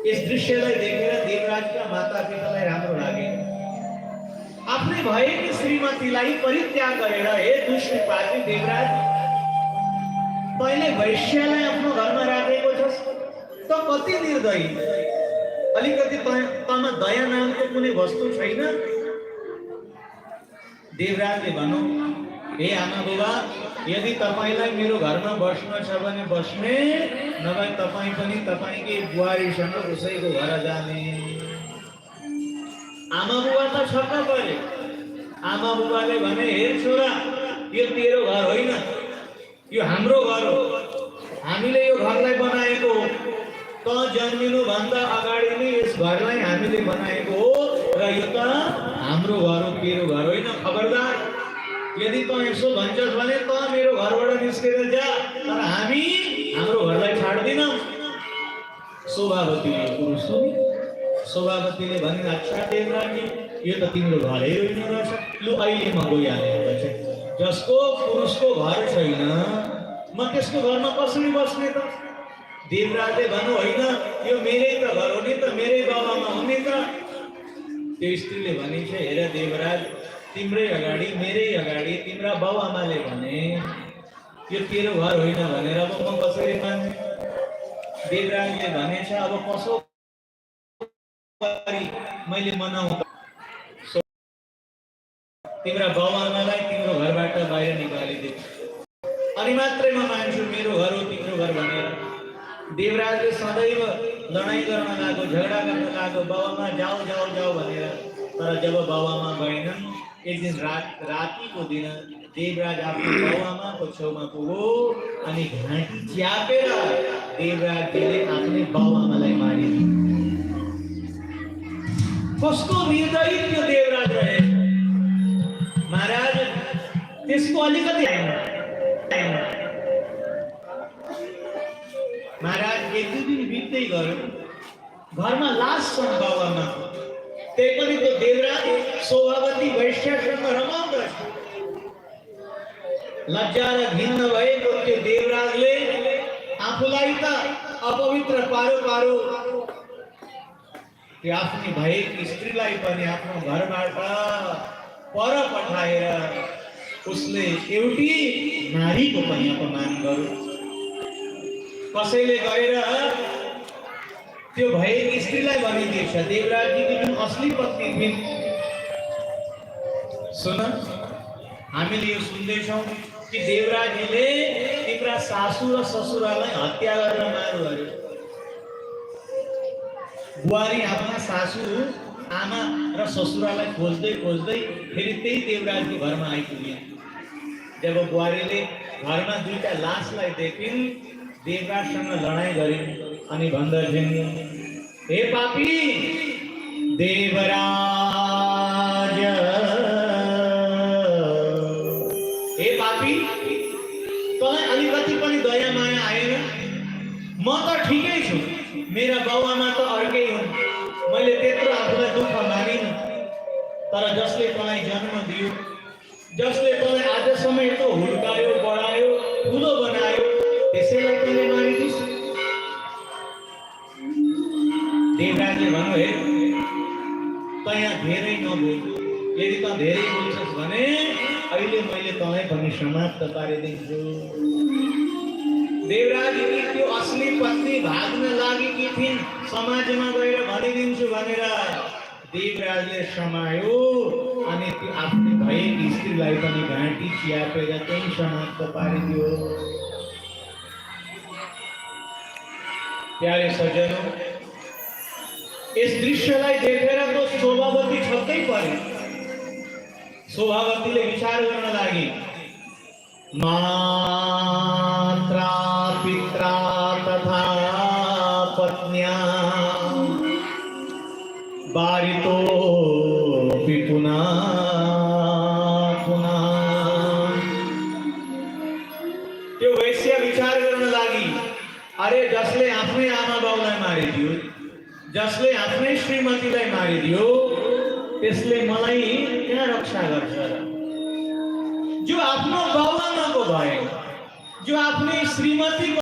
यस दृश्यलाई देखेर देवराजका मातापितालाई राम्रो लागे। आफ्नै भएकी श्रीमतीलाई परित्याग गरेर हे दुष्ट पापी देवराज, तैँले वैश्यलाई आफ्नो घरमा राखेको छस् त कति निर्दयी। अलिकति तँमा दया नामको कुनै वस्तु छैन। देवराजले भनौ, हे आमा बुबा, यदि तपाईलाई मेरो घरमा बस्न छ भने बस्ने, नभए तपाई पनि तपाईकै बुहारीसँग उसैको घर जाने। आमा बुबा त छक्क परे। आमा बुबाले भने, हे छोरा, यो तेरो घर होइन, यो हाम्रो घर हो। हामीले यो घरलाई बनाएको हो। त जन्मिनु भन्दा अगाडि नै यस घरलाई हामीले बनाएको हो र यो त हाम्रो घर हो, तेरो घर होइन। खबरदार, यदि त यसो भन्छस् भने त मेरो घरबाट निस्केर जा, तर हामी हाम्रो घरलाई छाड्दिनौँ। शोभावतीले कुरो सुनि शोभावतीले भने, अच्छा देवरानी, यो त तिम्रो घरै होइन रहेछ। लु अहिले म गइहालेँ। जसको पुरुषको घर छैन, म त्यसको घरमा कसरी बस्ने त? देवराजले भन्नु, होइन, यो मेरै त घर हो नि त, मेरै बाबामा हो नि त। त्यो स्त्रीले भनिन्छ, हेर देवराज, तिम्रै अगाडि, मेरै अगाडि तिम्रा बाउआमाले भने यो तेरो घर होइन भनेर अब म कसरी मान्ने? देवराजले भनेछ, अब कसो गरी मैले मनाउँ? तिम्रा बाउआमालाई तिम्रो घरबाट बाहिर निकालिदियो, अनि मात्रै म मान्छु मेरो घर हो तिम्रो घर भनेर। देवराजले सदैव लडाइँ गर्न लाग्यो, झगडा गर्न लाग्यो, बाउआमा जाऊ जाऊ जाऊ भनेर। तर जब बाउआमा गएनन्, एक दिन रातिको दिन देवराज आफ्नो बाउआमाको छेउमा पुग्यो अनि घाँटी च्यापेर देवराजले आफ्नै बाउआमालाई मारिदियो। कसको निर्दयी त्यो देवराज रहे महाराज। त्यसको अलिकति महाराज, एक दुई दिन बित्दै गयो, घरमा लास छन् बाउआमाको। त्यही पनि त्यो देवराज शोभावती वैश्यसँग रमाउँदछ। लज्जा र घिन्न भएको त्यो देवराजले आफूलाई त अपवित्र पारो त्यो आफ्नी भएकी स्त्रीलाई पनि आफ्नो घरबाट पर पठाएर उसले एउटी नारीको पनि अपमान गर्यो। कसैले गएर त्यो भएकी स्त्रीलाई भनिदिएछ, देवराजजीकी जुन असली पत्नी थिइन्, सुन, हामीले यो सुन्दैछौँ कि देवराजजीले तिम्रा सासू र ससुरालाई हत्या गरेर मार्यो अरे। बुहारी आफ्ना सासू, आमा र ससुरालाई खोज्दै खोज्दै फेरि त्यही देवराजको घरमा आइपुगिन्। जब बुहारीले घरमा दुईटा लासलाई देखिन्, देवराजसँग लडाइँ गरिन् अनि भन्दछिन्, हे पापी देवराज, हे पापी, तँलाई अलिकति पनि दया माया आएन? म त ठिकै छु, मेरा बाउआमा त अर्कै हुन्, मैले त्यत्रो आफूलाई दुःख मानिन। तर जसले तँलाई जन्म दियो, जसले तँलाई आजसम्म यत्रो हुर्कायो, बढायो, ठुलो बनायो, त्यसैलाई तैँले मारिदिस्? देवराजले भन्यो, हे, त यहाँ धेरै नबोल। यदि त धेरै बोल्छस् भने अहिले मैले तँलाई पनि समाप्त पारिदिन्छु। देवराजकी त्यो असली पत्नी भाग्न लागेकी थिइन्, समाजमा गएर भनिदिन्छु भनेर देवराजले समायो अनि त्यो आफ्नै भएकी स्त्रीलाई पनि घाँटी च्यापेर त्यही समाप्त पारिदियो। प्यारे सज्जनों, इस दृश्यलाई देखेर तो शोभावती छक्कै परे। शोभावतीले विचार गर्न लागि, मात्रा पित्रा तथा पत्न्या बारितो पिपुना पुना। त्यो वैश्य विचार गर्न लागि, अरे जसले आफ्नै आमा बाउलाई मारिदियो, जसले आफ्नै श्रीमतीलाई मारिदियो, त्यसले मलाई कहाँ रक्षा गर्छ र? जो आफ्नो बाउआमाको भए, जो आफ्नै श्रीमती